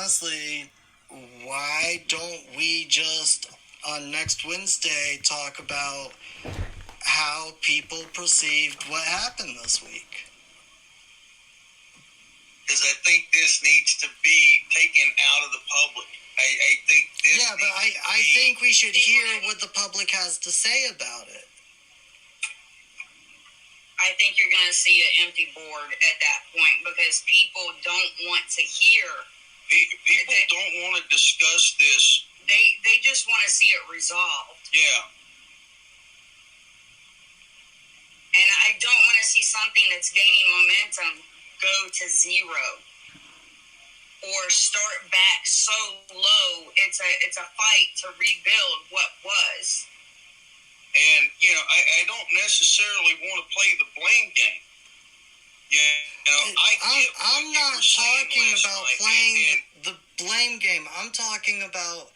honestly, why don't we just, on next Wednesday, talk about how people perceived what happened this week? Because I think this needs to be taken out of the public. I think this. Yeah, but I think we should hear what the public has to say about it. I think you're going to see an empty board at that point because people don't want to hear. People don't want to discuss this. They just want to see it resolved. Yeah. And I don't want to see something that's gaining momentum go to zero or start back so low. It's a fight to rebuild what was. And, I don't necessarily want to play the blame game. I'm not talking about playing the blame game. I'm talking about,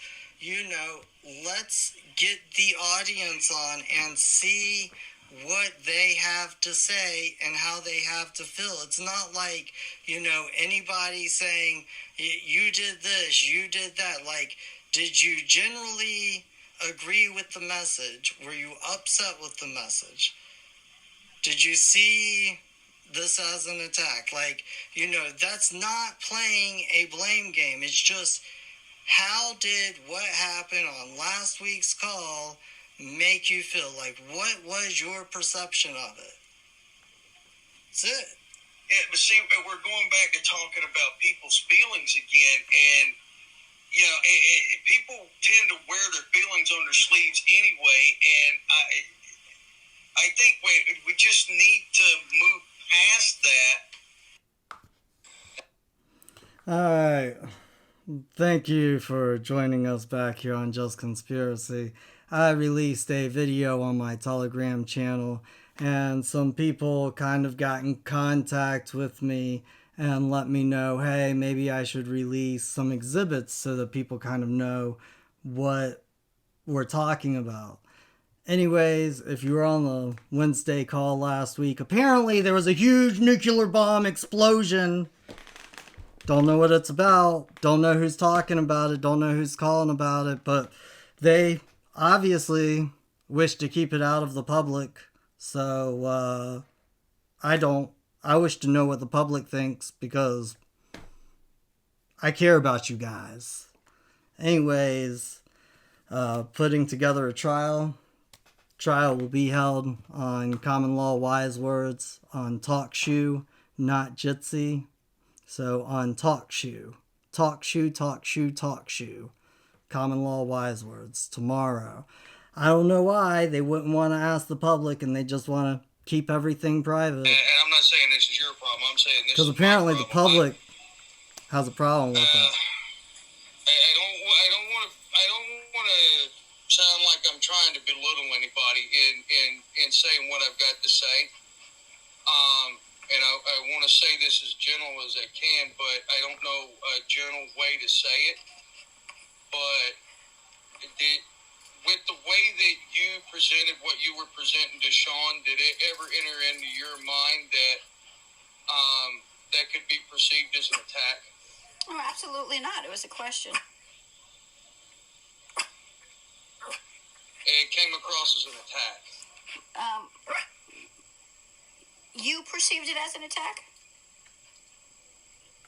let's get the audience on and see what they have to say and how they have to feel. It's not like, anybody saying, you did this, you did that. Like, did you generally agree with the message? Were you upset with the message? Did you see this as an attack? Like, that's not playing a blame game. It's just, how did what happened on last week's call make you feel? Like, what was your perception of it? That's it. Yeah, but see, we're going back to talking about people's feelings again, and people tend to wear their feelings on their sleeves anyway, and I think we just need to move past that. All right. Thank you for joining us back here on Just Conspiracy. I released a video on my Telegram channel, and some people kind of got in contact with me and let me know, hey, maybe I should release some exhibits so that people kind of know what we're talking about. Anyways, if you were on the Wednesday call last week, apparently there was a huge nuclear bomb explosion. Don't know what it's about. Don't know who's talking about it. Don't know who's calling about it. But they obviously wish to keep it out of the public. So, I don't. I wish to know what the public thinks because I care about you guys. Anyways, putting together a trial. Trial will be held on Common Law Wise Words on TalkShoe, not Jitsi. So on TalkShoe. Common Law Wise Words tomorrow. I don't know why they wouldn't want to ask the public and they just want to keep everything private. And I'm not saying this is your problem. I'm saying this is because apparently my the problem. public has a problem with it. I don't want to sound like I'm trying to belittle anybody in saying what I've got to say. And I want to say this as gentle as I can, but I don't know a gentle way to say it. But with the way that you presented what you were presenting to Sean, did it ever enter into your mind that that could be perceived as an attack? Oh, absolutely not. It was a question. It came across as an attack. You perceived it as an attack?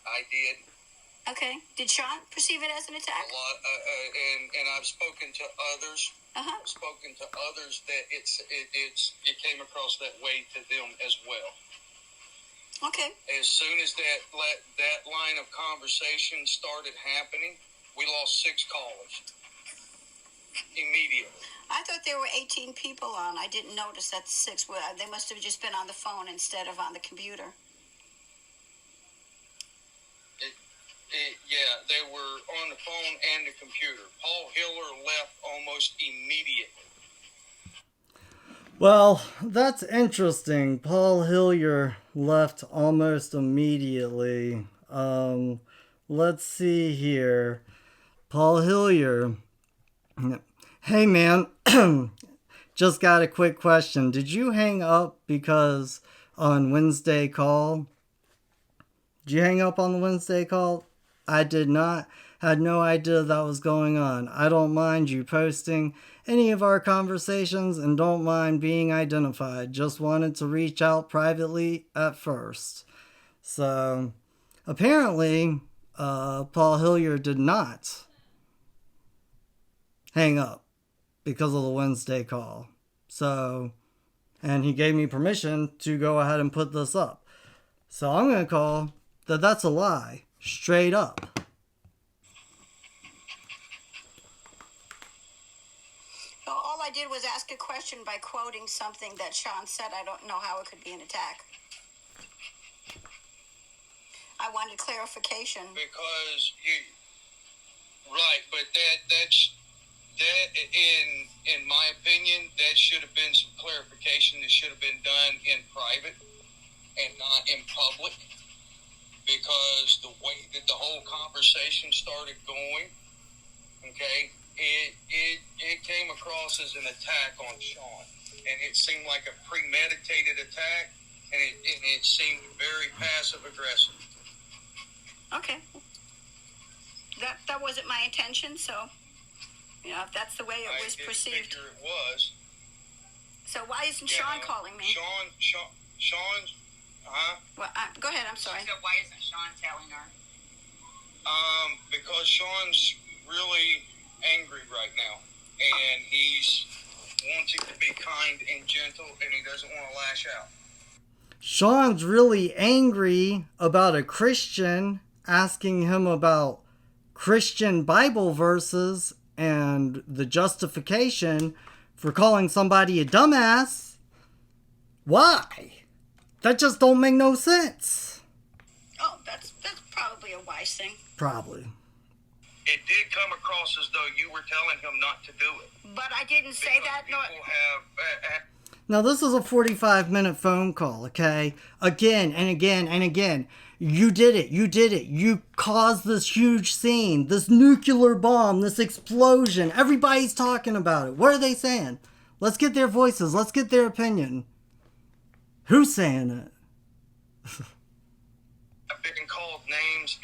I did. Okay. Did Sean perceive it as an attack? A lot, and I've spoken to others. I've spoken to others that it came across that way to them as well. Okay. As soon as that line of conversation started happening, we lost 6 callers immediately. I thought there were 18 people on. I didn't notice that 6 were. They must have just been on the phone instead of on the computer. Yeah, they were on the phone and the computer. Paul Hiller left almost immediately. Well, that's interesting. Paul Hillier left almost immediately. Let's see here. Paul Hillier. Hey, man. Just got a quick question. Did you hang up because on Wednesday call? Did you hang up on the Wednesday call? I had no idea that was going on. I don't mind you posting any of our conversations and don't mind being identified. Just wanted to reach out privately at first. So, apparently, Paul Hilliard did not hang up because of the Wednesday call. So, and he gave me permission to go ahead and put this up. So I'm going to call that's a lie, straight up. All I did was ask a question by quoting something that Sean said. I don't know how it could be an attack. I wanted clarification. Because right, but that's in my opinion, that should have been some clarification that should have been done in private and not in public, because the way that the whole conversation started going, okay, it came across as an attack on Sean, and it seemed like a premeditated attack, and it seemed very passive aggressive. Okay. That wasn't my intention, so if that's the way it was perceived. I didn't figure it was. So why isn't Sean calling me? Sean's. Well, go ahead. I'm sorry. So why isn't Sean telling her? Because Sean's really angry right now, and he's wanting to be kind and gentle, and he doesn't want to lash out. Sean's really angry about a Christian asking him about Christian Bible verses and the justification for calling somebody a dumbass. Why? That just don't make no sense. Oh, that's probably a wise thing. Probably. It did come across as though you were telling him not to do it. But I didn't say that. People have Now, this is a 45-minute phone call, okay? Again and again and again. You did it. You did it. You caused this huge scene, this nuclear bomb, this explosion. Everybody's talking about it. What are they saying? Let's get their voices. Let's get their opinion. Who's saying it? I've been called names,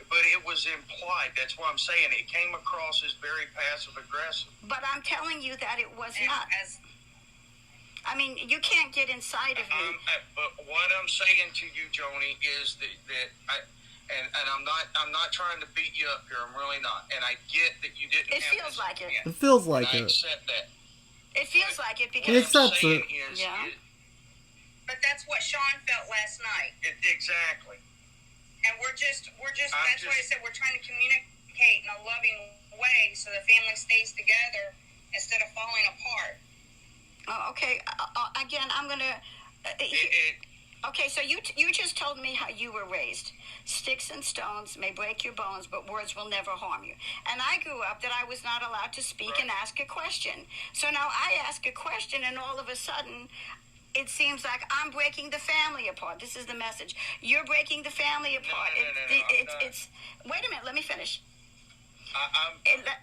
but it was implied. That's what I'm saying. It came across as very passive-aggressive. But I'm telling you that it was not. I mean, you can't get inside of me. But what I'm saying to you, Joni, is that I'm not trying to beat you up here. I'm really not. And I get that you didn't. It feels like it. It feels like I it. accept that. It feels like it He because. accepts it. Yeah. But that's what Sean felt last night. Exactly. And we're just that's why I said we're trying to communicate in a loving way so the family stays together instead of falling apart. Oh, okay. Again, I'm gonna. Okay, so you just told me how you were raised. Sticks and stones may break your bones, but words will never harm you. And I grew up that I was not allowed to speak and ask a question. So now I ask a question, and all of a sudden, it seems like I'm breaking the family apart. This is the message. You're breaking the family apart. It's. Wait a minute. Let me finish.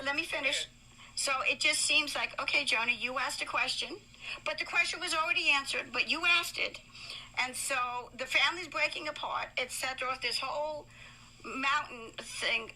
Let me finish. So it just seems like, okay, Joni, you asked a question, but the question was already answered, but you asked it. And so the family's breaking apart. It set off this whole mountain thing,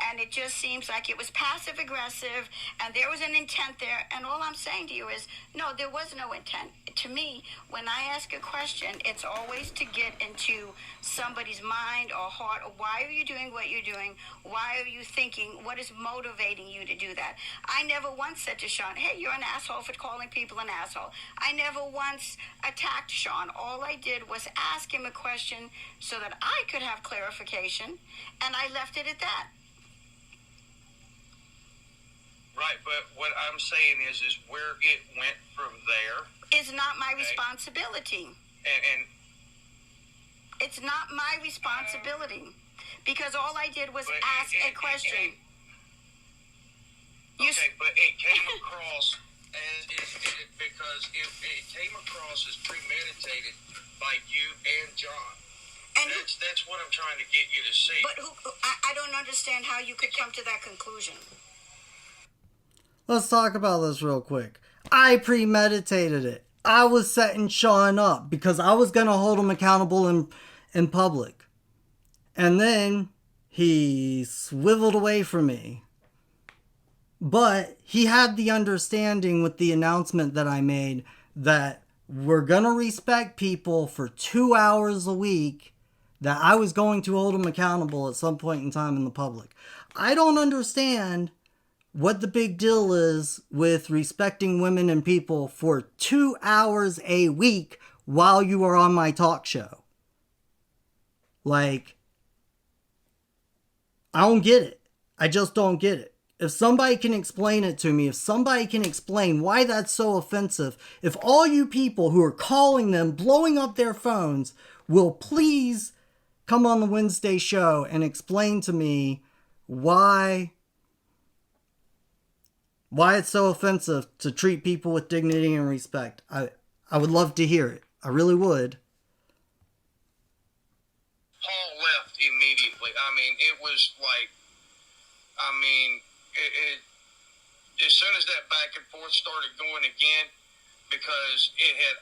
and it just seems like it was passive aggressive, and there was an intent there. And all I'm saying to you is, no, there was no intent. To me, when I ask a question, it's always to get into somebody's mind or heart. Or why are you doing what you're doing? Why are you thinking? What is motivating you to do that? I never once said to Sean, hey, you're an asshole for calling people an asshole. I never once attacked Sean. All I did was ask him a question so that I could have clarification, and I left it at that. Right, but what I'm saying is where it went from there is not my responsibility. And it's not my responsibility because all I did was ask a question. But it came across because it came across as premeditated by you and John. And that's what I'm trying to get you to see. But I don't understand how you could come to that conclusion. Let's talk about this real quick. I premeditated it. I was setting Sean up because I was going to hold him accountable in public. And then he swiveled away from me. But he had the understanding with the announcement that I made that we're going to respect people for 2 hours a week, that I was going to hold them accountable at some point in time in the public. I don't understand what the big deal is with respecting women and people for 2 hours a week while you are on my talk show. Like, I don't get it. I just don't get it. If somebody can explain it to me, if somebody can explain why that's so offensive, if all you people who are calling them, blowing up their phones, will please come on the Wednesday show and explain to me why it's so offensive to treat people with dignity and respect. I would love to hear it. I really would. Paul left immediately. I mean, it was like, as soon as that back and forth started going again, because it had,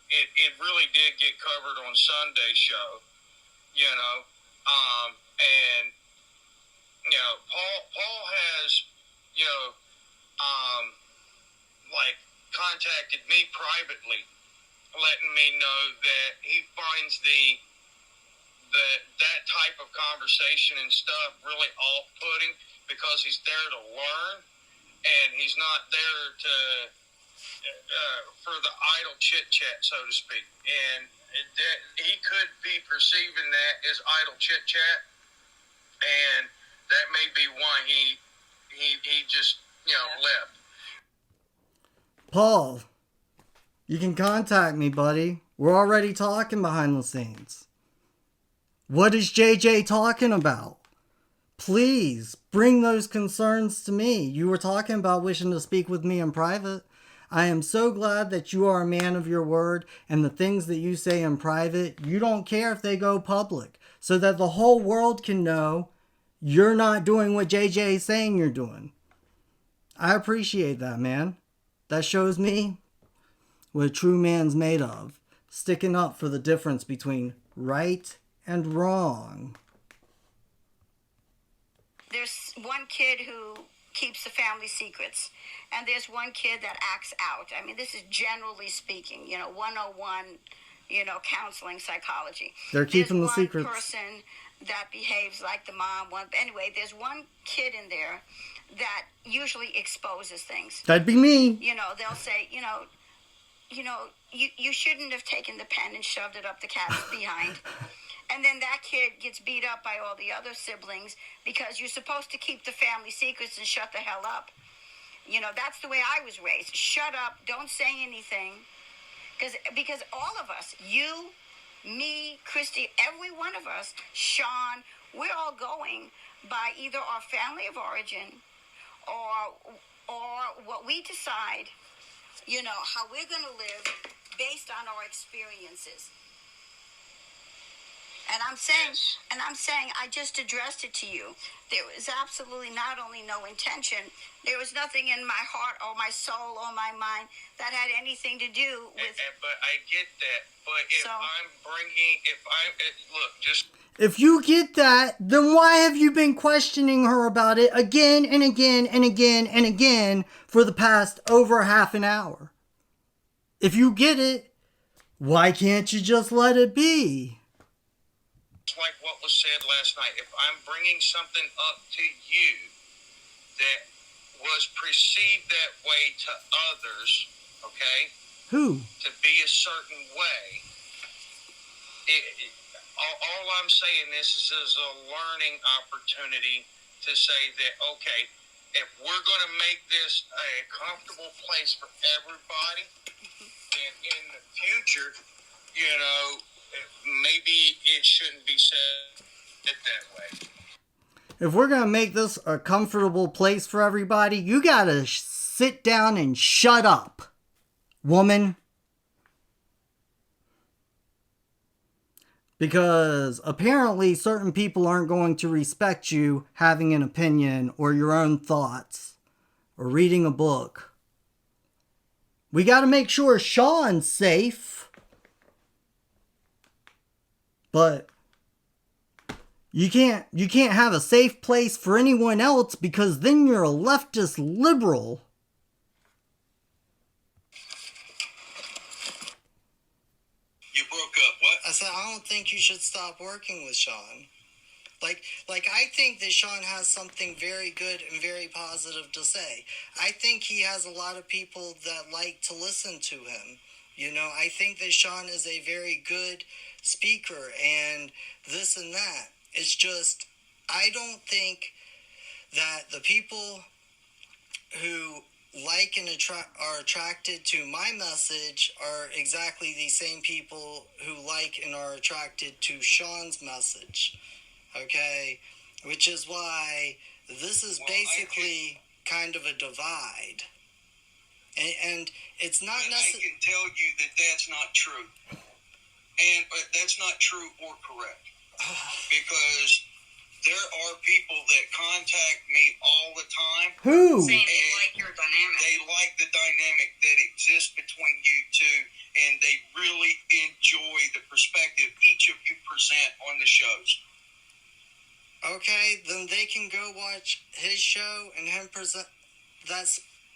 it really did get covered on Sunday's show, and, Paul has, contacted me privately, letting me know that he finds that type of conversation and stuff really off-putting, because he's there to learn, and he's not there to for the idle chit-chat, so to speak. And that he could be perceiving that as idle chit-chat, and that may be why he just left. Paul, you can contact me, buddy. We're already talking behind the scenes. What is JJ talking about? Please bring those concerns to me. You were talking about wishing to speak with me in private. I am so glad that you are a man of your word, and the things that you say in private, you don't care if they go public, so that the whole world can know you're not doing what JJ is saying you're doing. I appreciate that, man. That shows me what a true man's made of. Sticking up for the difference between right and wrong. There's one kid who keeps the family secrets, and there's one kid that acts out. I mean, this is generally speaking, 101, counseling psychology. They're keeping the secrets. There's one person that behaves like the mom. Anyway, there's one kid in there that usually exposes things. That'd be me. They'll say, you shouldn't have taken the pen and shoved it up the cat's behind. And then that kid gets beat up by all the other siblings because you're supposed to keep the family secrets and shut the hell up. That's the way I was raised. Shut up. Don't say anything. Because all of us, you, me, Christy, every one of us, Sean, we're all going by either our family of origin or what we decide, how we're going to live based on our experiences. And I'm saying, I just addressed it to you. There was absolutely not only no intention, there was nothing in my heart or my soul or my mind that had anything to do with. But I get that. But if you get that, then why have you been questioning her about it again and again and again and again for the past over half an hour? If you get it, why can't you just let it be? Like what was said last night, if I'm bringing something up to you that was perceived that way to others, okay? Who? To be a certain way. All I'm saying is a learning opportunity to say that, okay, if we're going to make this a comfortable place for everybody, then in the future, maybe it shouldn't be said that way. If we're going to make this a comfortable place for everybody, you got to sit down and shut up, woman. Because apparently certain people aren't going to respect you having an opinion or your own thoughts or reading a book. We got to make sure Sean's safe. But You can't have a safe place for anyone else because then you're a leftist liberal. You broke up. What? I said, I don't think you should stop working with Sean. Like I think that Sean has something very good and very positive to say. I think he has a lot of people that like to listen to him. You know, I think that Sean is a very good speaker and this and that. It's just, I don't think that the people who like and are attracted to my message are exactly the same people who like and are attracted to Sean's message. Okay? Which is why this is basically kind of a divide. And it's not necessarily... I can tell you that that's not true. And that's not true or correct. Because there are people that contact me all the time. Who? Saying they like your dynamic. They like the dynamic that exists between you two, and they really enjoy the perspective each of you present on the shows. Okay, then they can go watch his show and him present that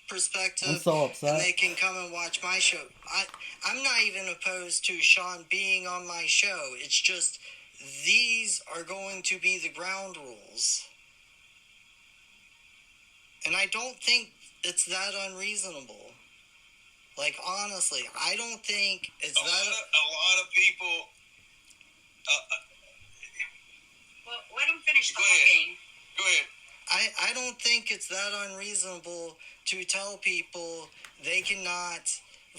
perspective. I'm so upset. And they can come and watch my show. I'm not even opposed to Sean being on my show. It's just these are going to be the ground rules. And I don't think it's that unreasonable. Like, honestly, I don't think it's a lot of people... Well, let him finish Go talking. Go ahead. I don't think it's that unreasonable to tell people they cannot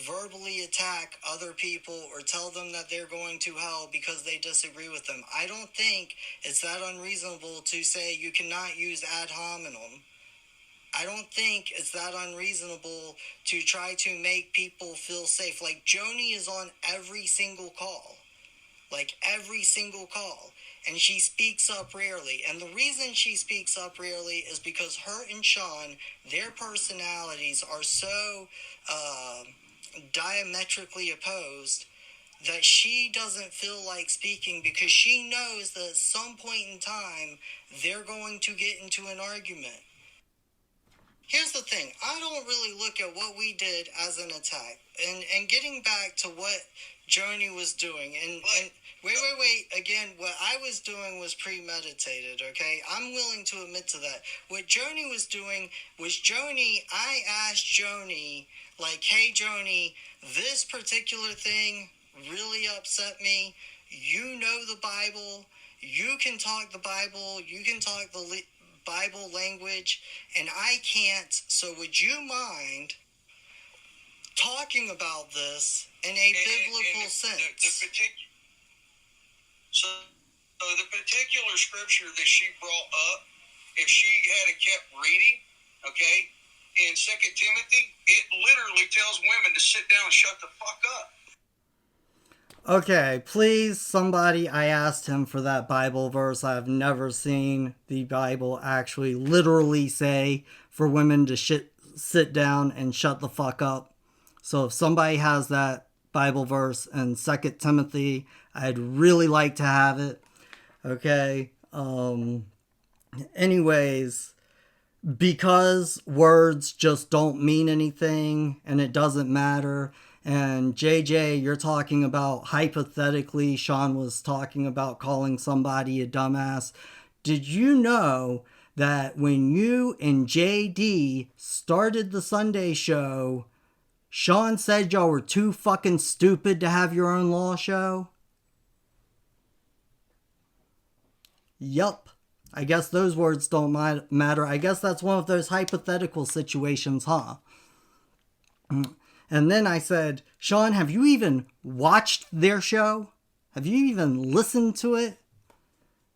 verbally attack other people or tell them that they're going to hell because they disagree with them. I don't think it's that unreasonable to say you cannot use ad hominem. I don't think it's that unreasonable to try to make people feel safe. Like, Joni is on every single call. Like, every single call. And she speaks up rarely. And the reason she speaks up rarely is because her and Sean, their personalities are so diametrically opposed that she doesn't feel like speaking because she knows that at some point in time, they're going to get into an argument. Here's the thing. I don't really look at what we did as an attack. And getting back to what Joni was doing, and wait. Again, what I was doing was premeditated, okay? I'm willing to admit to that. What Joni was doing was I asked Joni, like, hey, Joni, this particular thing really upset me. You know the Bible. You can talk the Bible. You can talk the Bible language, and I can't. So would you mind talking about this in a biblical sense? So the particular scripture that she brought up, if she had kept reading, okay, in 2 Timothy, it literally tells women to sit down and shut the fuck up. Okay, please, somebody, I asked him for that Bible verse. I've never seen the Bible actually literally say for women to sit down and shut the fuck up. So if somebody has that Bible verse in 2 Timothy, I'd really like to have it. Okay. Anyways, because words just don't mean anything and it doesn't matter. And JJ, you're talking about hypothetically, Sean was talking about calling somebody a dumbass. Did you know that when you and JD started the Sunday show, Sean said y'all were too fucking stupid to have your own law show? Yup. I guess those words don't matter. I guess that's one of those hypothetical situations, huh? And then I said, Sean, have you even watched their show? Have you even listened to it?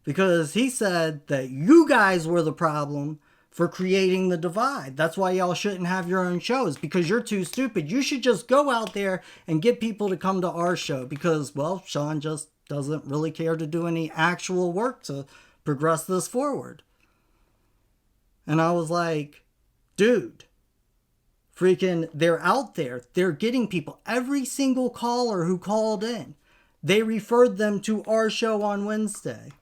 Because he said that you guys were the problem for creating the divide. That's why y'all shouldn't have your own shows, because you're too stupid. You should just go out there and get people to come to our show because, well, Sean just doesn't really care to do any actual work to progress this forward. And I was like, dude, freaking, they're out there. They're getting people. Every single caller who called in, they referred them to our show on Wednesday.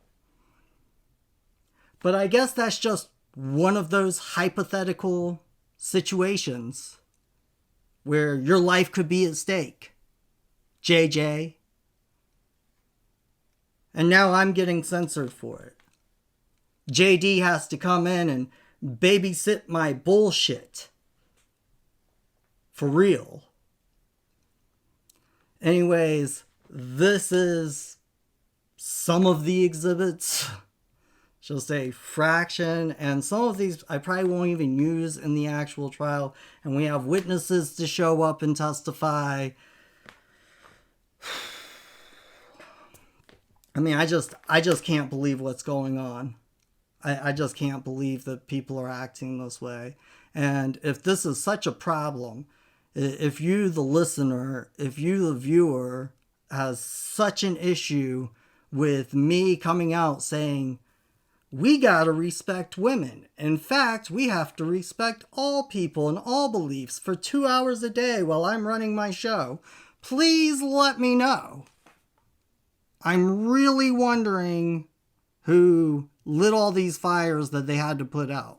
But I guess that's just one of those hypothetical situations where your life could be at stake. JJ. And now I'm getting censored for it. JD has to come in and babysit my bullshit. For real. Anyways, this is some of the exhibits. Just a fraction. And some of these I probably won't even use in the actual trial. And we have witnesses to show up and testify. I mean, I just can't believe what's going on. I just can't believe that people are acting this way. And if this is such a problem, if you, the listener, if you, the viewer, has such an issue with me coming out saying, we gotta respect women. In fact, we have to respect all people and all beliefs for 2 hours a day while I'm running my show, please let me know. I'm really wondering who lit all these fires that they had to put out.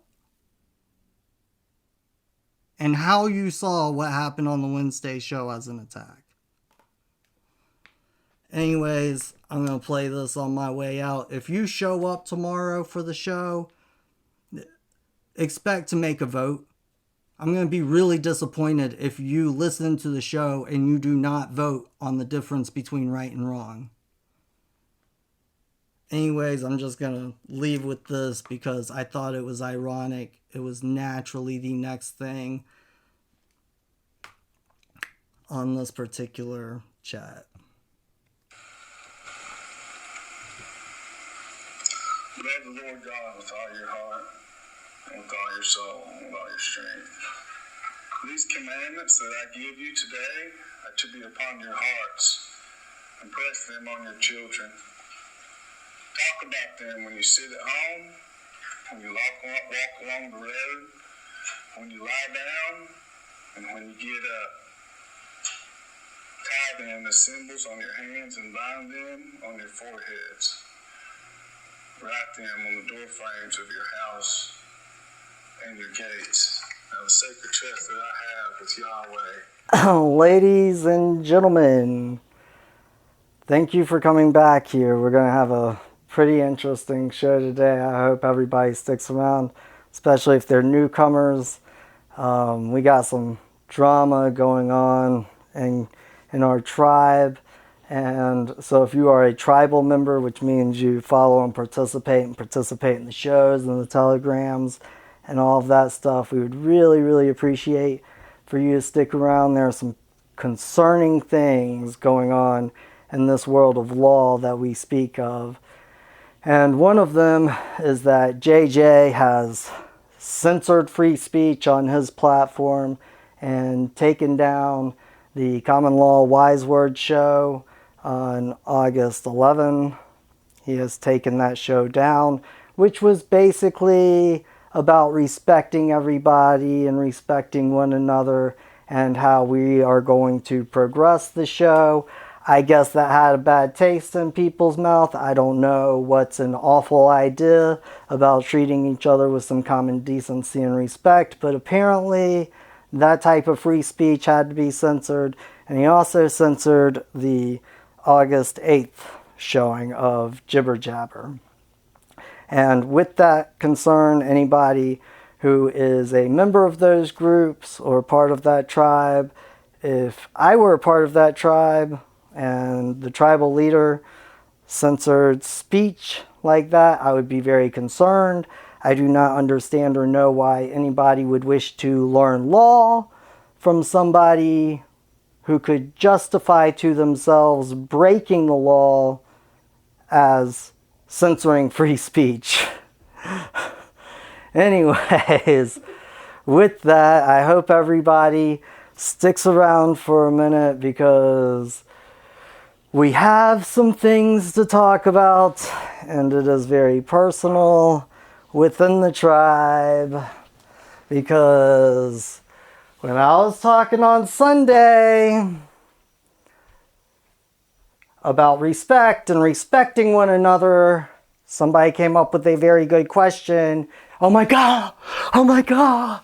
And how you saw what happened on the Wednesday show as an attack. Anyways, I'm going to play this on my way out. If you show up tomorrow for the show, expect to make a vote. I'm going to be really disappointed if you listen to the show and you do not vote on the difference between right and wrong. Anyways, I'm just going to leave with this because I thought it was ironic. It was naturally the next thing on this particular chat. Love the Lord God with all your heart, and with all your soul, and with all your strength. These commandments that I give you today are to be upon your hearts. Impress them on your children. Talk about them when you sit at home, when you walk along the road, when you lie down, and when you get up. Tie them as symbols on your hands and bind them on your foreheads. Write them on the door frames of your house and your gates. Now the sacred trust that I have with Yahweh. Ladies and gentlemen, thank you for coming back here. We're going to have a pretty interesting show today. I hope everybody sticks around, especially if they're newcomers. We got some drama going on in our tribe. And so if you are a tribal member, which means you follow and participate in the shows and the telegrams and all of that stuff, we would really, really appreciate for you to stick around. There are some concerning things going on in this world of law that we speak of. And one of them is that JJ has censored free speech on his platform and taken down the Common Law Wise Word show on August 11. He has taken that show down, which was basically about respecting everybody and respecting one another and how we are going to progress the show. I guess that had a bad taste in people's mouth. I don't know what's an awful idea about treating each other with some common decency and respect, but apparently that type of free speech had to be censored. And he also censored the August 8th showing of Jibber Jabber. And with that concern, anybody who is a member of those groups or part of that tribe, if I were a part of that tribe and the tribal leader censored speech like that, I would be very concerned. I do not understand or know why anybody would wish to learn law from somebody who could justify to themselves breaking the law as censoring free speech. Anyways, with that, I hope everybody sticks around for a minute because we have some things to talk about, and it is very personal within the tribe, because when I was talking on Sunday about respect and respecting one another, somebody came up with a very good question. Oh my God, oh my God,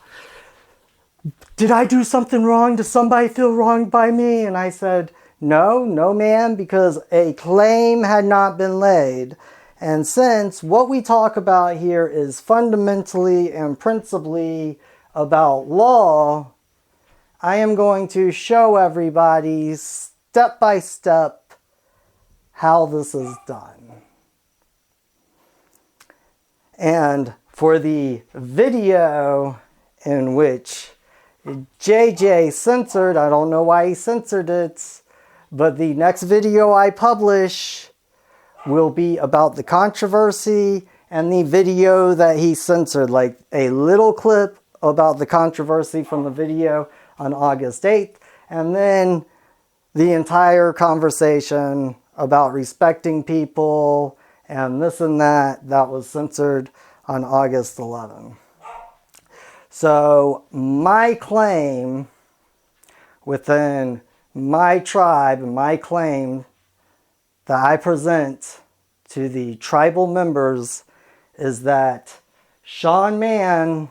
did I do something wrong? Does somebody feel wronged by me? And I said, no, no ma'am, because a claim had not been laid. And since what we talk about here is fundamentally and principally about law, I am going to show everybody step by step how this is done. And for the video in which JJ censored, I don't know why he censored it, but the next video I publish will be about the controversy, and the video that he censored, like a little clip about the controversy from the video on August 8th, and then the entire conversation about respecting people and this and that was censored on August 11th. So my claim within my tribe and my claim that I present to the tribal members is that Sean Mann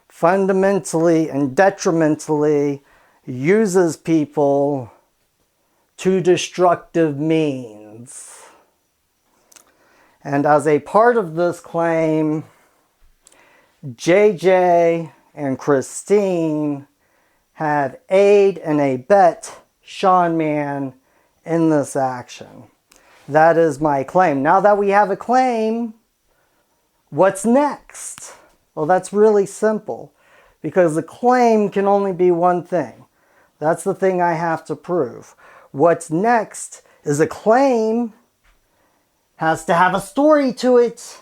fundamentally and detrimentally uses people to destructive means. And as a part of this claim, JJ and Christine have aid and abet Sean Mann in this action. That is my claim. Now that we have a claim, what's next? Well, that's really simple, because the claim can only be one thing. That's the thing I have to prove. What's next is a claim has to have a story to it.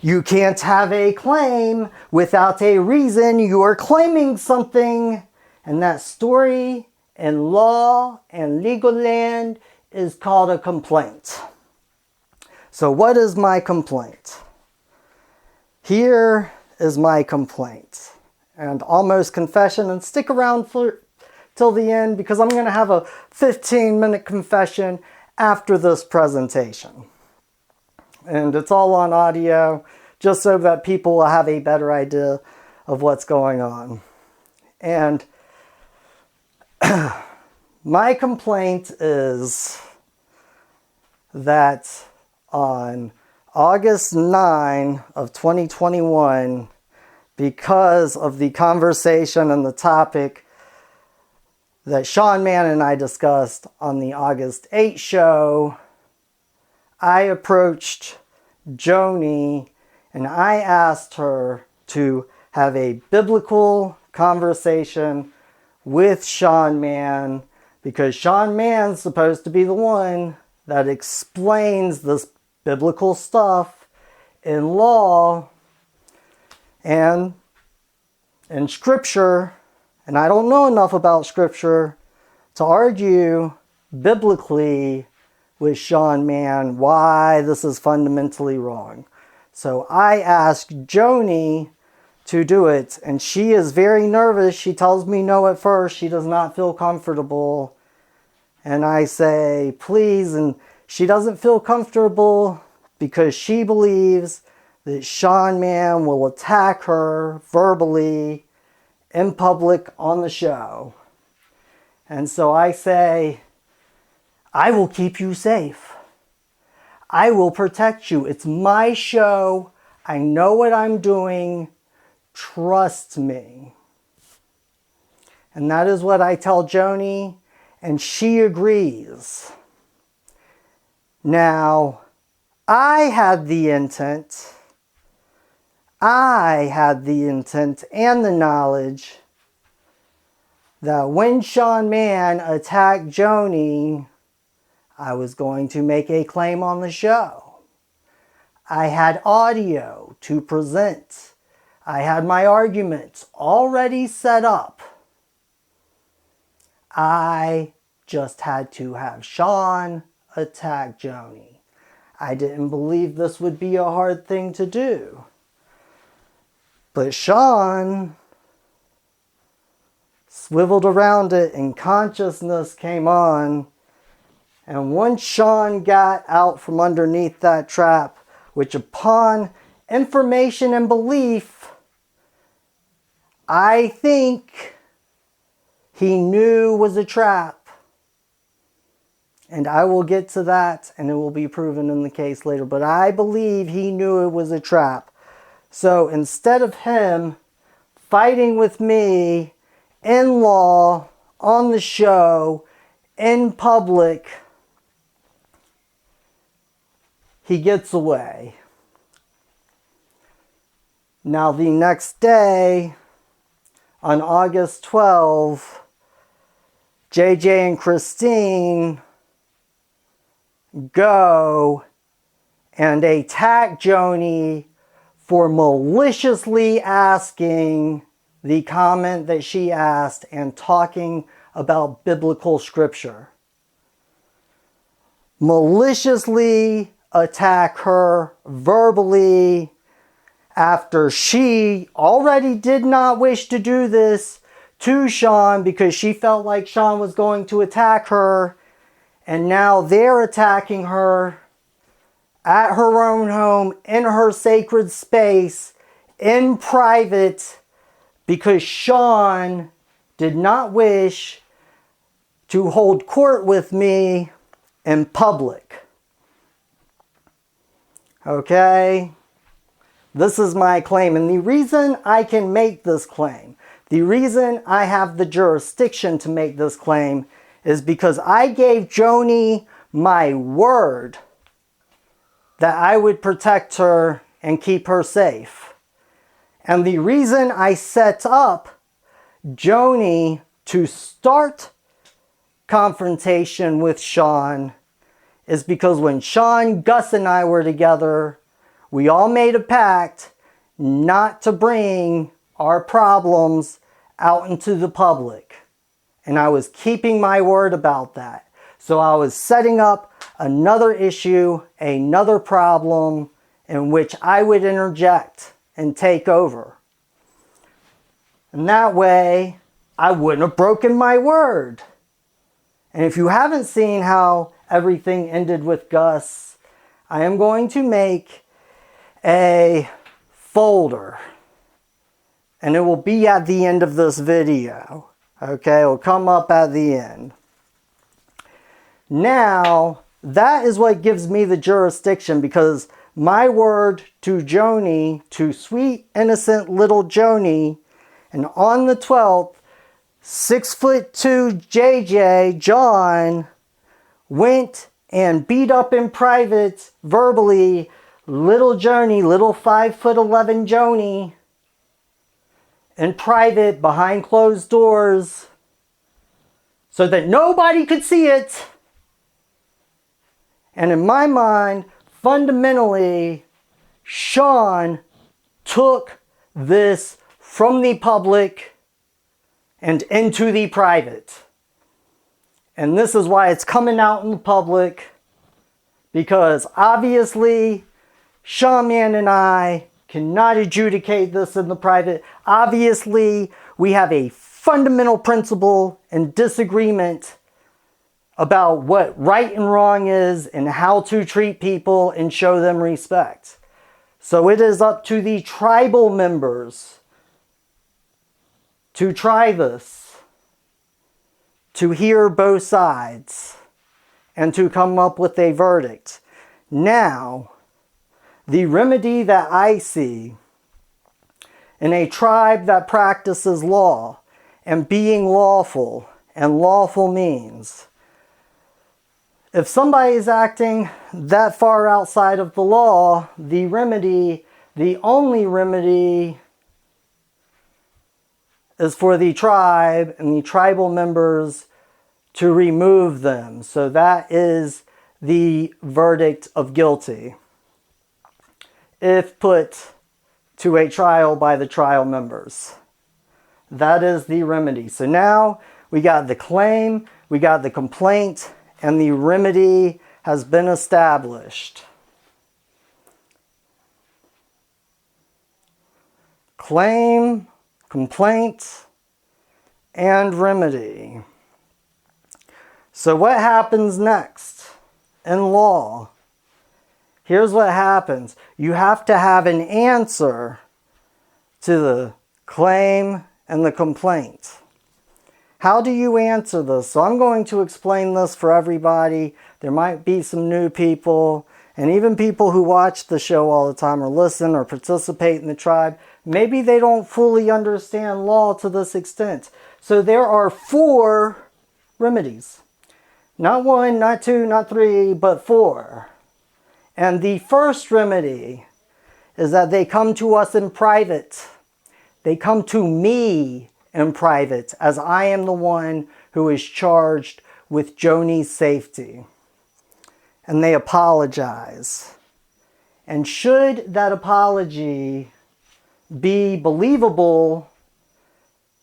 You can't have a claim without a reason you are claiming something. And that story in law and legal land is called a complaint. So what is my complaint? Here is my complaint. And almost confession, and stick around till the end, because I'm going to have a 15-minute confession after this presentation. And it's all on audio, just so that people will have a better idea of what's going on. And my complaint is that on August 9 of 2021, because of the conversation and the topic that Sean Mann and I discussed on the August 8 show, I approached Joni and I asked her to have a biblical conversation with Sean Mann, because Sean Mann's supposed to be the one that explains this biblical stuff in law and in scripture. And I don't know enough about scripture to argue biblically with Sean Mann why this is fundamentally wrong. So I asked Joni to do it, and she is very nervous. She tells me no at first. She does not feel comfortable. And I say, please, and she doesn't feel comfortable because she believes that Sean Mann will attack her verbally in public on the show. And so I say, I will keep you safe. I will protect you. It's my show. I know what I'm doing. Trust me. And that is what I tell Joni, and she agrees. Now, I had the intent and the knowledge that when Sean Mann attacked Joni, I was going to make a claim on the show. I had audio to present. I had my arguments already set up. I just had to have Sean attack Joni. I didn't believe this would be a hard thing to do. But Sean swiveled around it and consciousness came on. And once Sean got out from underneath that trap, which upon information and belief, I think he knew was a trap. And I will get to that, and it will be proven in the case later. But I believe he knew it was a trap. So instead of him fighting with me in law, on the show, in public, he gets away. Now the next day, on August 12th, JJ and Christine go and attack Joni for maliciously asking the comment that she asked and talking about biblical scripture. Maliciously attack her verbally after she already did not wish to do this to Sean because she felt like Sean was going to attack her. And now they're attacking her at her own home, in her sacred space, in private, because Sean did not wish to hold court with me in public. Okay? This is my claim. And the reason I can make this claim, the reason I have the jurisdiction to make this claim, is because I gave Joni my word that I would protect her and keep her safe. And the reason I set up Joni to start confrontation with Sean is because when Sean, Gus, and I were together, we all made a pact not to bring our problems out into the public. And I was keeping my word about that. So I was setting up another issue, another problem in which I would interject and take over. And that way, I wouldn't have broken my word. And if you haven't seen how everything ended with Gus, I am going to make a folder. And it will be at the end of this video. Okay, it'll come up at the end. Now, that is what gives me the jurisdiction, because my word to Joni, to sweet, innocent little Joni, and on the 12th, 6'2" JJ, John, went and beat up in private, verbally, little Joni, little 5'11" Joni, in private, behind closed doors, so that nobody could see it. And in my mind, fundamentally, Sean took this from the public and into the private. And this is why it's coming out in the public, because obviously, Sham and I cannot adjudicate this in the private. Obviously, we have a fundamental principle and disagreement about what right and wrong is and how to treat people and show them respect. So it is up to the tribal members to try this, to hear both sides, and to come up with a verdict. Now, the remedy that I see in a tribe that practices law and being lawful, and lawful means, if somebody is acting that far outside of the law, the remedy, the only remedy, is for the tribe and the tribal members to remove them. So that is the verdict of guilty, if put to a trial by the trial members. That is the remedy. So now we got the claim, we got the complaint, and the remedy has been established. Claim, complaint, and remedy. So what happens next in law here's what happens. You have to have an answer to the claim and the complaint. How do you answer this? So I'm going to explain this for everybody. There might be some new people, and even people who watch the show all the time or listen or participate in the tribe. Maybe they don't fully understand law to this extent. So there are 4 remedies. Not 1, not 2, not 3, but 4. And the first remedy is that they come to us in private. They come to me in private, as I am the one who is charged with Joni's safety. And they apologize. And should that apology be believable,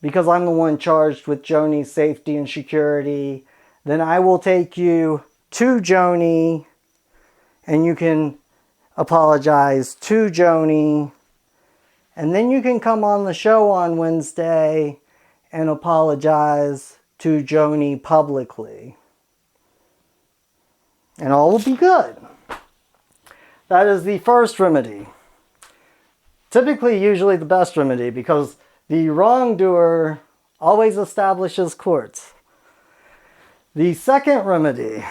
because I'm the one charged with Joni's safety and security, then I will take you to Joni, and you can apologize to Joni, and then you can come on the show on Wednesday and apologize to Joni publicly. And all will be good. That is the first remedy. Typically, usually the best remedy, because the wrongdoer always establishes courts. The second remedy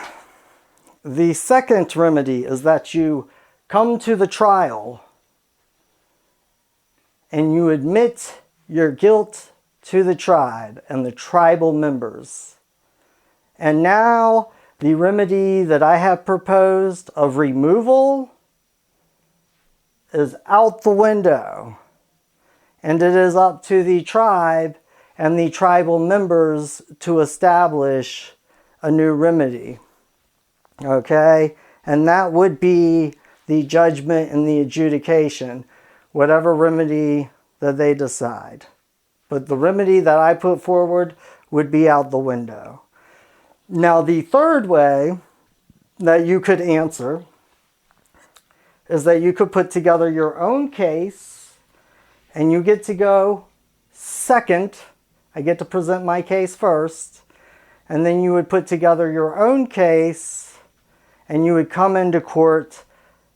is that you come to the trial and you admit your guilt to the tribe and the tribal members. And now the remedy that I have proposed of removal is out the window. And it is up to the tribe and the tribal members to establish a new remedy. Okay? And that would be the judgment and the adjudication, whatever remedy that they decide. But the remedy that I put forward would be out the window. Now, the third way that you could answer is that you could put together your own case, and you get to go second. I get to present my case first, and then you would put together your own case, and you would come into court,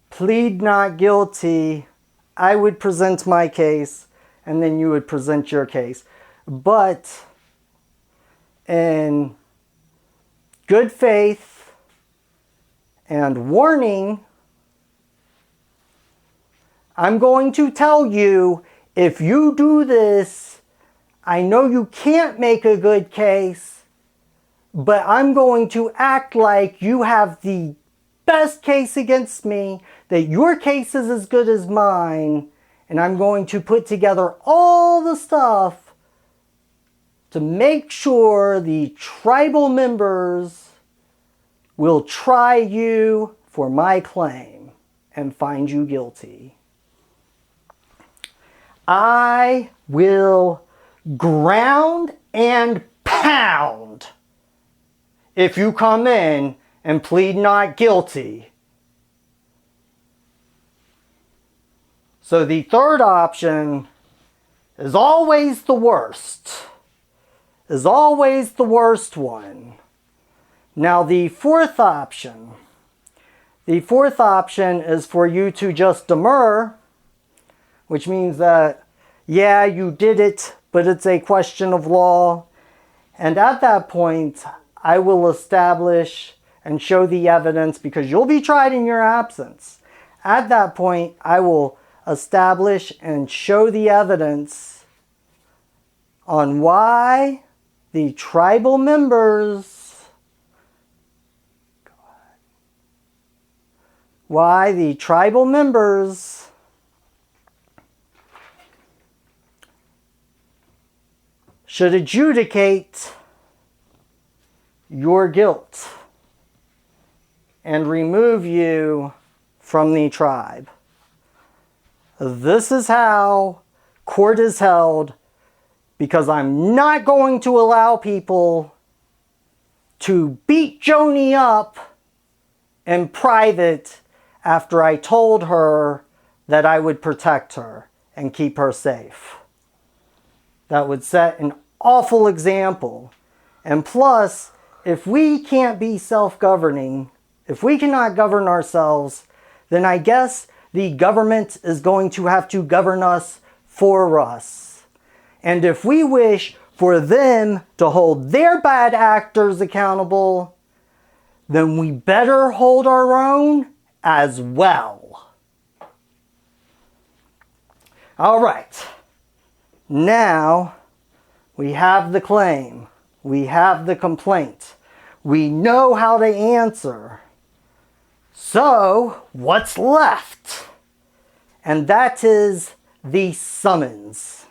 plead not guilty. I would present my case, and then you would present your case. But in good faith and warning, I'm going to tell you, if you do this, I know you can't make a good case, but I'm going to act like you have the best case against me, that your case is as good as mine, and I'm going to put together all the stuff to make sure the tribal members will try you for my claim and find you guilty. I will ground and pound if you come in and plead not guilty. So the third option is always the worst. Is always the worst one. Now the fourth option is for you to just demur, which means that, yeah, you did it, but it's a question of law. And at that point, I will establish and show the evidence, because you'll be tried in your absence. At that point, I will establish and show the evidence on why the tribal members should adjudicate your guilt and remove you from the tribe. This is how court is held, because I'm not going to allow people to beat Joni up in private after I told her that I would protect her and keep her safe. That would set an awful example. And plus, if we can't be self-governing, if we cannot govern ourselves, then I guess the government is going to have to govern us for us. And if we wish for them to hold their bad actors accountable, then we better hold our own as well. All right. Now we have the claim. We have the complaint. We know how to answer. So, what's left? And that is the summons.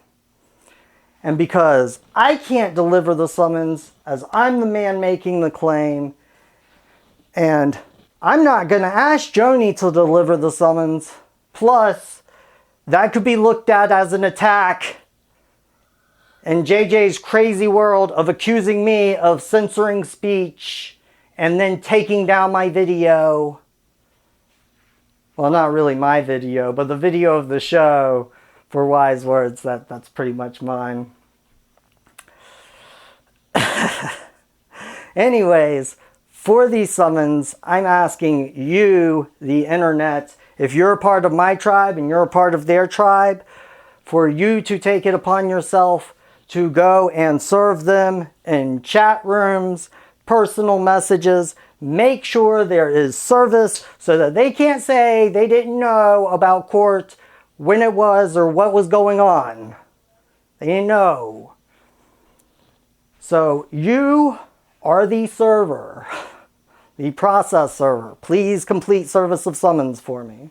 And because I can't deliver the summons, as I'm the man making the claim, and I'm not going to ask Joni to deliver the summons, plus that could be looked at as an attack in JJ's crazy world of accusing me of censoring speech and then taking down my video. Well, not really my video, but the video of the show for Wise Words. That's pretty much mine. Anyways, for these summons, I'm asking you, the internet, if you're a part of my tribe and you're a part of their tribe, for you to take it upon yourself to go and serve them in chat rooms, personal messages. Make sure there is service so that they can't say they didn't know about court, when it was, or what was going on. They didn't know. So you are the server, the process server. Please complete service of summons for me.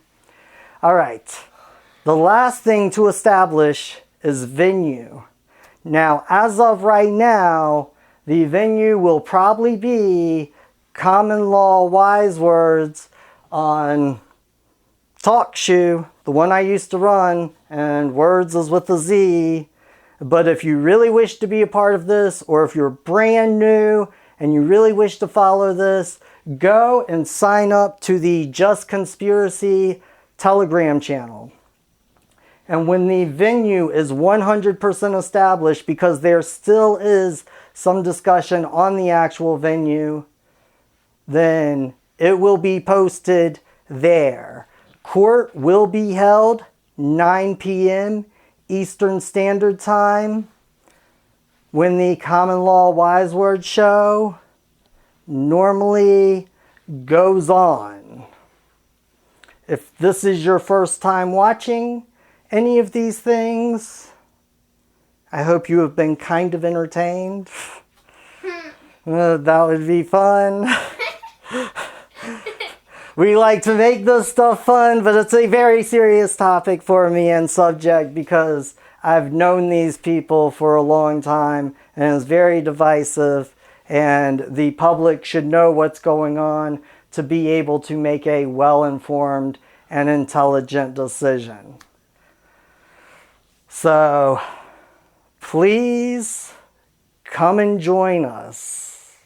All right. The last thing to establish is venue. Now, as of right now, the venue will probably be Common Law Wise Words on TalkShoe, the one I used to run, and Words is with a Z. But if you really wish to be a part of this, or if you're brand new and you really wish to follow this, go and sign up to the Just Conspiracy Telegram channel. And when the venue is 100% established, because there still is some discussion on the actual venue, then it will be posted there. Court will be held 9 p.m. Eastern Standard Time, when the Common Law Wise Word show normally goes on. If this is your first time watching any of these things, I hope you have been kind of entertained. That would be fun. We like to make this stuff fun, but it's a very serious topic for me and subject, because I've known these people for a long time and it's very divisive, and the public should know what's going on to be able to make a well-informed and intelligent decision. So, please come and join us.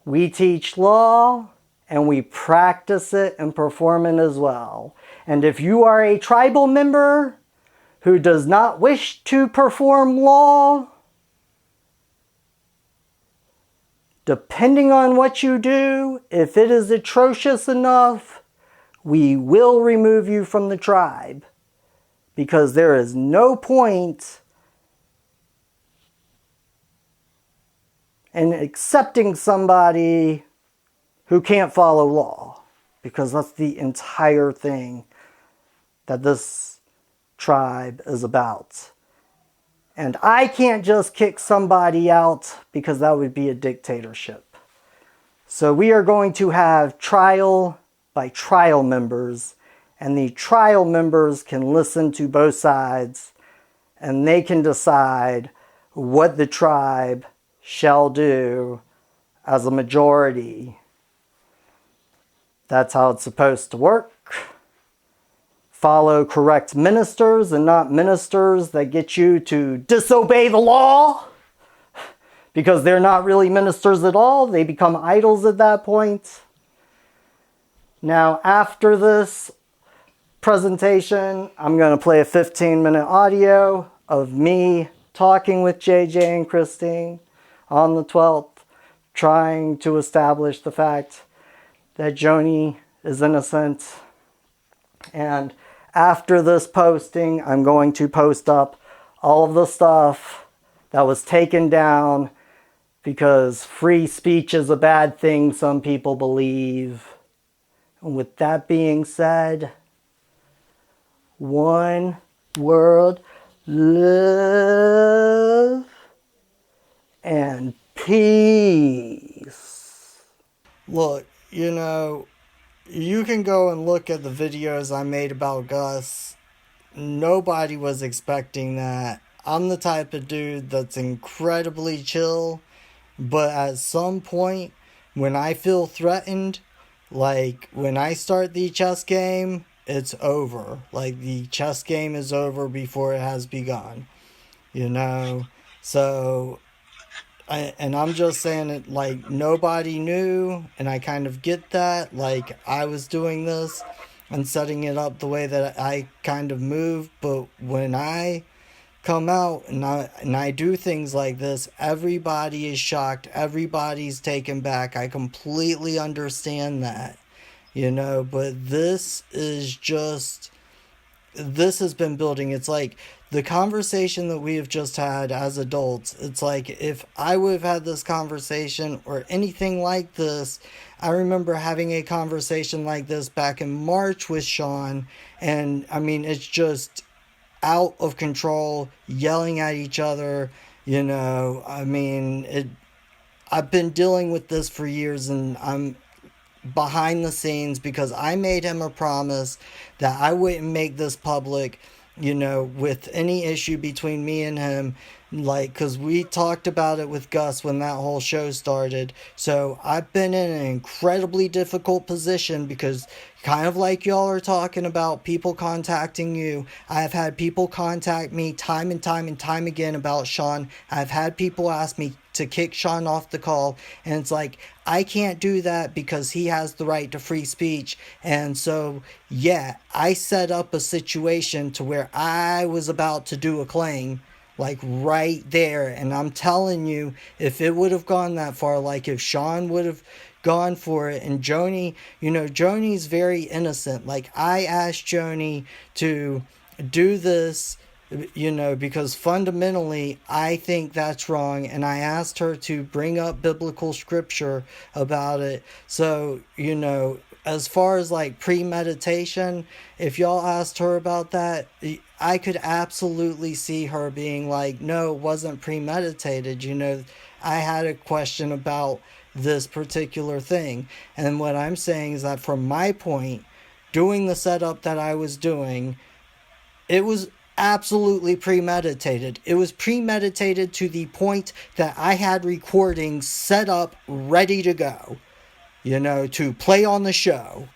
We teach law and we practice it and perform it as well. And if you are a tribal member who does not wish to perform law, depending on what you do, if it is atrocious enough, we will remove you from the tribe. Because there is no point in accepting somebody who can't follow law. Because that's the entire thing that this tribe is about. And I can't just kick somebody out, because that would be a dictatorship. So we are going to have trial by trial members. And the trial members can listen to both sides, and they can decide what the tribe shall do as a majority. That's how it's supposed to work. Follow correct ministers and not ministers that get you to disobey the law, because they're not really ministers at all. They become idols at that point. Now, after this presentation, I'm going to play a 15-minute audio of me talking with JJ and Christine on the 12th, trying to establish the fact that Joni is innocent. And after this posting, I'm going to post up all of the stuff that was taken down because free speech is a bad thing, some people believe. And with that being said, one world, love, and peace. Look, you know, you can go and look at the videos I made about Gus. Nobody was expecting that. I'm the type of dude that's incredibly chill, but at some point, when I feel threatened, like when I start the chess game, it's over. Like the chess game is over before it has begun, you know? So, and I'm just saying it like nobody knew, and I kind of get that. Like I was doing this and setting it up the way that I kind of moved, but when I come out and I do things like this, everybody is shocked, everybody's taken back. I completely understand that, you know, but this has been building. It's like the conversation that we have just had as adults. It's like if I would have had this conversation or anything like this, I remember having a conversation like this back in March with Sean, and I mean, it's just out of control, yelling at each other, you know. I mean, I've been dealing with this for years, and I'm behind the scenes because I made him a promise that I wouldn't make this public, you know, with any issue between me and him, like, because we talked about it with Gus when that whole show started. So I've been in an incredibly difficult position because, kind of like y'all are talking about people contacting you, I've had people contact me time and time and time again about Sean. I've had people ask me to kick Sean off the call, and it's like, I can't do that because he has the right to free speech. And so, yeah, I set up a situation to where I was about to do a claim, like right there. And I'm telling you, if it would have gone that far, like if Sean would have gone for it, and Joni, you know, Joni's very innocent. Like I asked Joni to do this, you know, because fundamentally I think that's wrong, and I asked her to bring up biblical scripture about it. So, you know, as far as like premeditation, if y'all asked her about that, I could absolutely see her being like, no, it wasn't premeditated. You know, I had a question about this particular thing. And what I'm saying is that from my point, doing the setup that I was doing, it was absolutely premeditated. It was premeditated to the point that I had recordings set up ready to go, you know, to play on the show.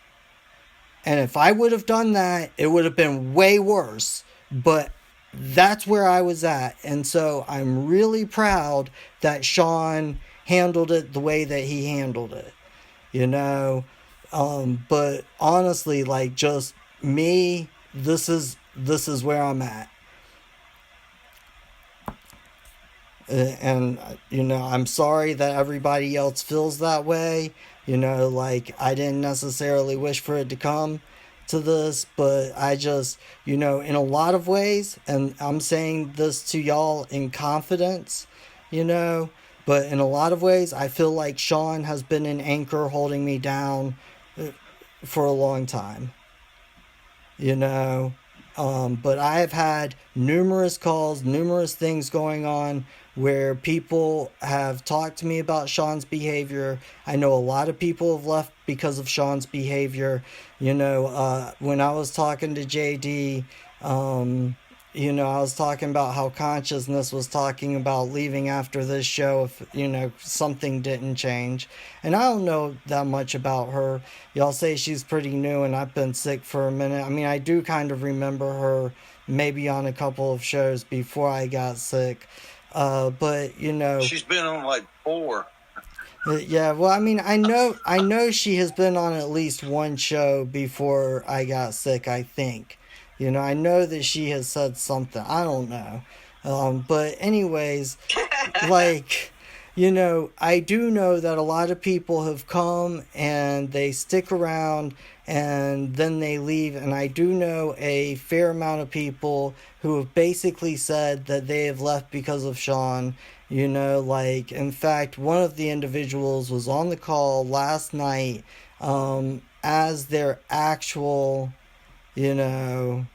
And if I would have done that, it would have been way worse. But that's where I was at. And so I'm really proud that Sean handled it the way that he handled it, you know. But honestly, like, just me, this is where I'm at. And, you know, I'm sorry that everybody else feels that way. You know, like, I didn't necessarily wish for it to come to this, but I just, you know, in a lot of ways, and I'm saying this to y'all in confidence, you know, but in a lot of ways, I feel like Sean has been an anchor holding me down for a long time, you know. But I have had numerous calls, numerous things going on where people have talked to me about Sean's behavior. I know a lot of people have left because of Sean's behavior. You know, when I was talking to JD, you know, I was talking about how consciousness was talking about leaving after this show if, you know, something didn't change. And I don't know that much about her. Y'all say she's pretty new, and I've been sick for a minute. I mean, I do kind of remember her maybe on a couple of shows before I got sick. But, you know... She's been on like 4. Yeah, well, I mean, I know she has been on at least one show before I got sick, I think. You know, I know that she has said something. I don't know. But anyways, like, you know, I do know that a lot of people have come and they stick around and then they leave. And I do know a fair amount of people who have basically said that they have left because of Sean. You know, like, in fact, one of the individuals was on the call last night as their actual, you know,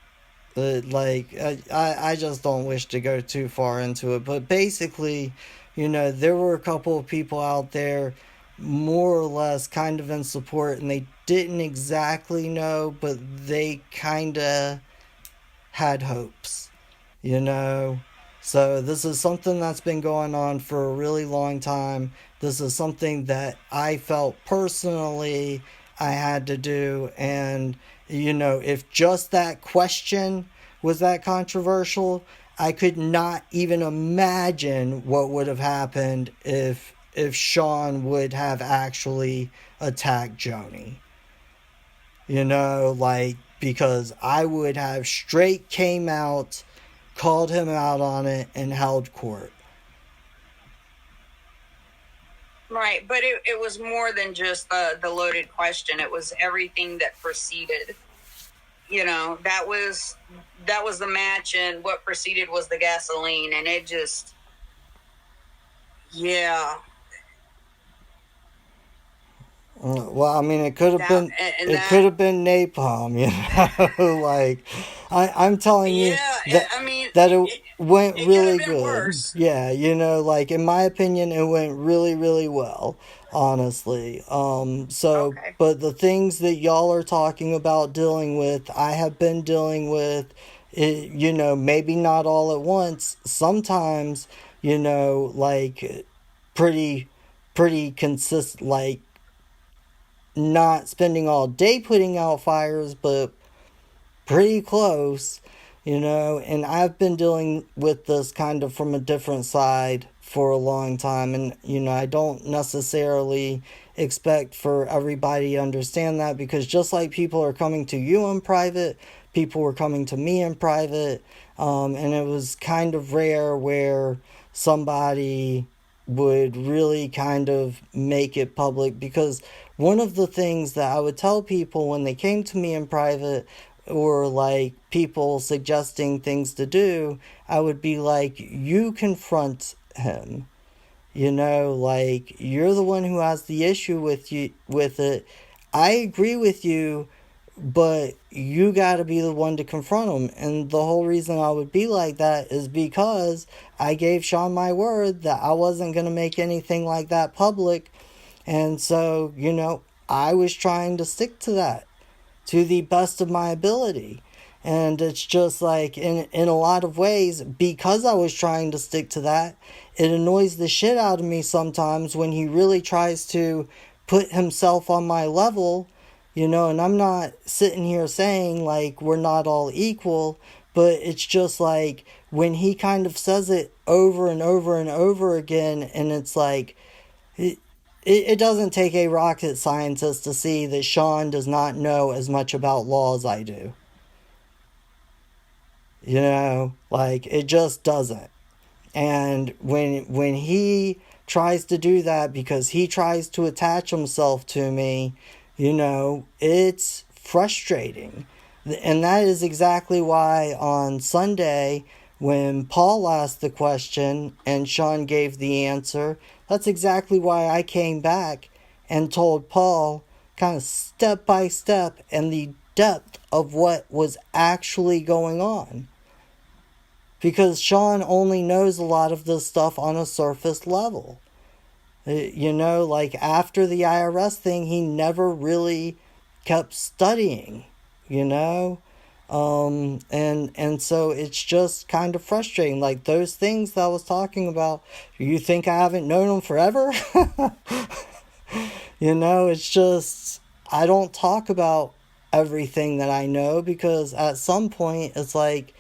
I just don't wish to go too far into it. But basically, you know, there were a couple of people out there more or less kind of in support, and they didn't exactly know, but they kind of had hopes, you know. So this is something that's been going on for a really long time. This is something that I felt personally I had to do. And, you know, if just that question was that controversial, I could not even imagine what would have happened if Sean would have actually attacked Joni. You know, like, because I would have straight came out, called him out on it, and held court. Right, but it was more than just the loaded question. It was everything that preceded. You know, that was the match, and what preceded was the gasoline, and it just, yeah. Well, I mean, it could have been napalm, you know. Like, I'm telling you that it went really good. Worse. Yeah, you know, like, in my opinion, it went really, really well, honestly. Okay. But the things that y'all are talking about dealing with, I have been dealing with. It, you know, maybe not all at once. Sometimes, you know, like, pretty consistent, like, not spending all day putting out fires, but pretty close, you know. And I've been dealing with this kind of from a different side for a long time, and, you know, I don't necessarily expect for everybody to understand that, because just like people are coming to you in private, people were coming to me in private, and it was kind of rare where somebody would really kind of make it public. Because one of the things that I would tell people when they came to me in private, or like people suggesting things to do, I would be like, you confront him. You know, like, you're the one who has the issue with it. I agree with you, but you got to be the one to confront him. And the whole reason I would be like that is because I gave Sean my word that I wasn't going to make anything like that public. And so, you know, I was trying to stick to that to the best of my ability. And it's just like, in a lot of ways, because I was trying to stick to that, it annoys the shit out of me sometimes when he really tries to put himself on my level. You know, and I'm not sitting here saying, like, we're not all equal, but it's just like, when he kind of says it over and over and over again, and it's like, it doesn't take a rocket scientist to see that Sean does not know as much about law as I do. You know, like, it just doesn't. And when he tries to do that because he tries to attach himself to me, you know, it's frustrating. And that is exactly why on Sunday, when Paul asked the question and Sean gave the answer, that's exactly why I came back and told Paul kind of step by step and the depth of what was actually going on. Because Sean only knows a lot of this stuff on a surface level. You know, like, after the IRS thing, he never really kept studying, you know? And so it's just kind of frustrating. Like, those things that I was talking about, you think I haven't known them forever? You know, it's just, I don't talk about everything that I know, because at some point, it's like,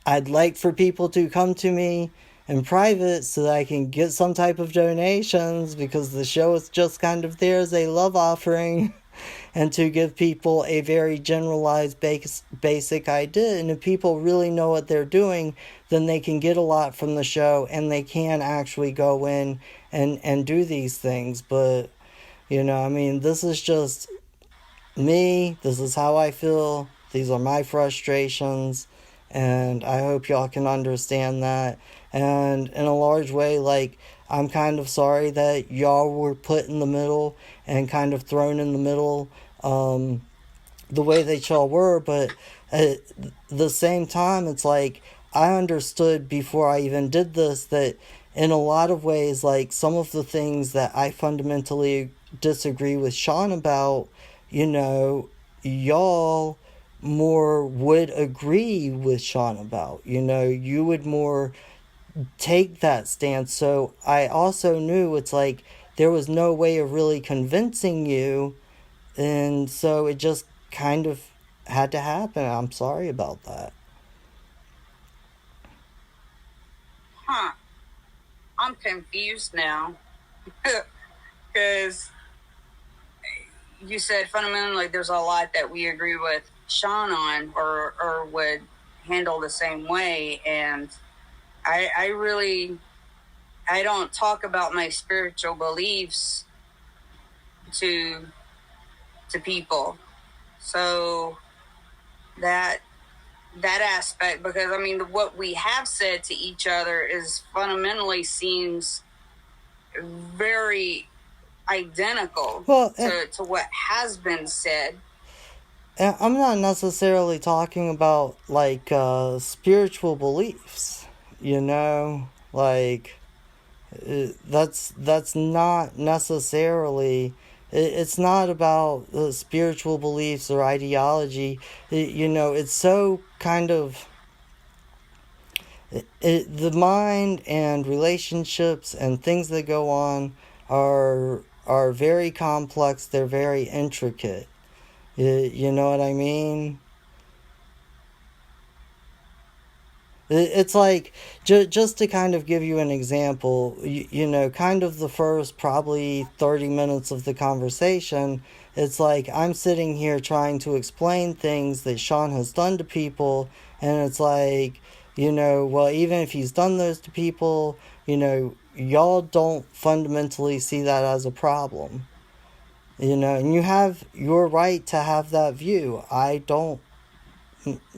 I'd like for people to come to me in private so that I can get some type of donations, because the show is just kind of there as a love offering, and to give people a very generalized basic idea. And if people really know what they're doing, then they can get a lot from the show, and they can actually go in and do these things. But, You know, I mean, this is just me. This is how I feel. These are my frustrations. And I hope y'all can understand that. And in a large way, like, I'm kind of sorry that y'all were put in the middle and kind of thrown in the middle the way that y'all were. But at the same time, it's like, I understood before I even did this that in a lot of ways, like, some of the things that I fundamentally disagree with Sean about, you know, y'all more would agree with Sean about. You know, you would more take that stance. So I also knew it's like there was no way of really convincing you, and so it just kind of had to happen. I'm sorry about that. Huh. I'm confused now. Because you said fundamentally there's a lot that we agree with Sean on or would handle the same way. And I really, I don't talk about my spiritual beliefs to people. So that aspect, because I mean, what we have said to each other is fundamentally seems very identical to what has been said. I'm not necessarily talking about like spiritual beliefs, you know, like that's not necessarily. It's not about spiritual beliefs or ideology. You know, it's so kind of the mind and relationships and things that go on are very complex. They're very intricate. You know what I mean? It's like, just to kind of give you an example, you know, kind of the first probably 30 minutes of the conversation, it's like I'm sitting here trying to explain things that Sean has done to people, and it's like, you know, well, even if he's done those to people, you know, y'all don't fundamentally see that as a problem. You know, and you have your right to have that view. I don't,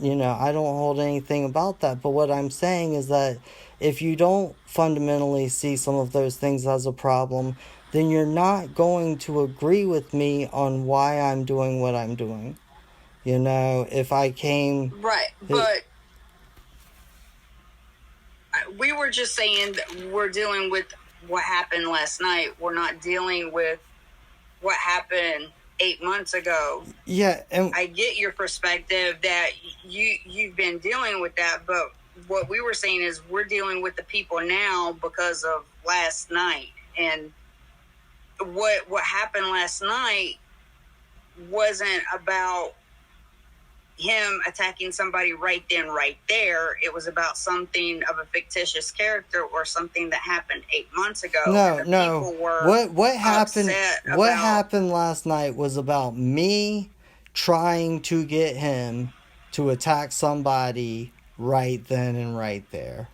you know, I don't hold anything about that. But what I'm saying is that if you don't fundamentally see some of those things as a problem, then you're not going to agree with me on why I'm doing what I'm doing. You know, if I came... Right, but we were just saying that we're dealing with what happened last night. We're not dealing with what happened 8 months ago. Yeah, and I get your perspective that you've been dealing with that, but what we were saying is we're dealing with the people now because of last night. And what happened last night wasn't about him attacking somebody right then, right there. It was about something of a fictitious character or something that happened 8 months ago. No. What happened? What happened last night was about me trying to get him to attack somebody right then and right there.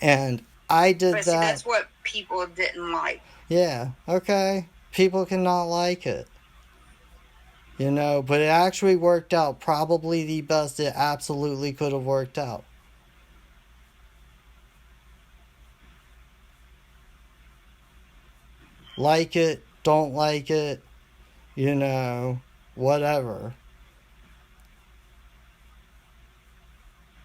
And I did that. See, that's what people didn't like. Yeah, okay. People cannot like it. You know, but it actually worked out probably the best it absolutely could have worked out. Like it, don't like it, you know, whatever.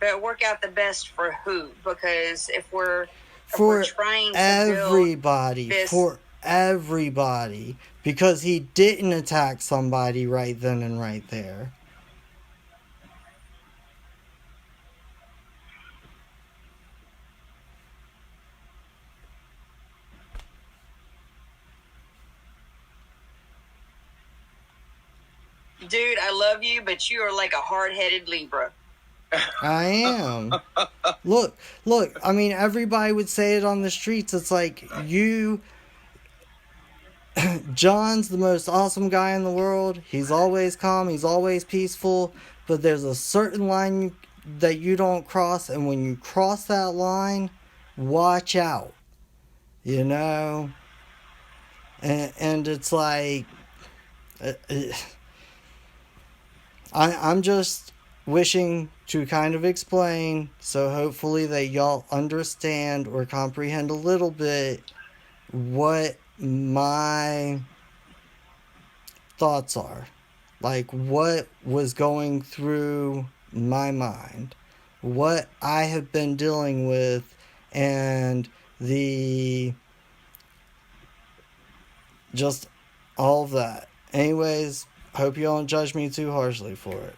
But it worked out the best for who? Because if we're trying to everybody, build this... for everybody, because he didn't attack somebody right then and right there. Dude, I love you, but you are like a hard-headed Libra. I am. Look, I mean, everybody would say it on the streets. It's like, John's the most awesome guy in the world. He's always calm, he's always peaceful, but there's a certain line that you don't cross, and when you cross that line, watch out, you know? And it's like, I'm just wishing to kind of explain, so hopefully that y'all understand or comprehend a little bit what my thoughts are. Like, what was going through my mind, what I have been dealing with, and just all of that. Anyways, hope you don't judge me too harshly for it.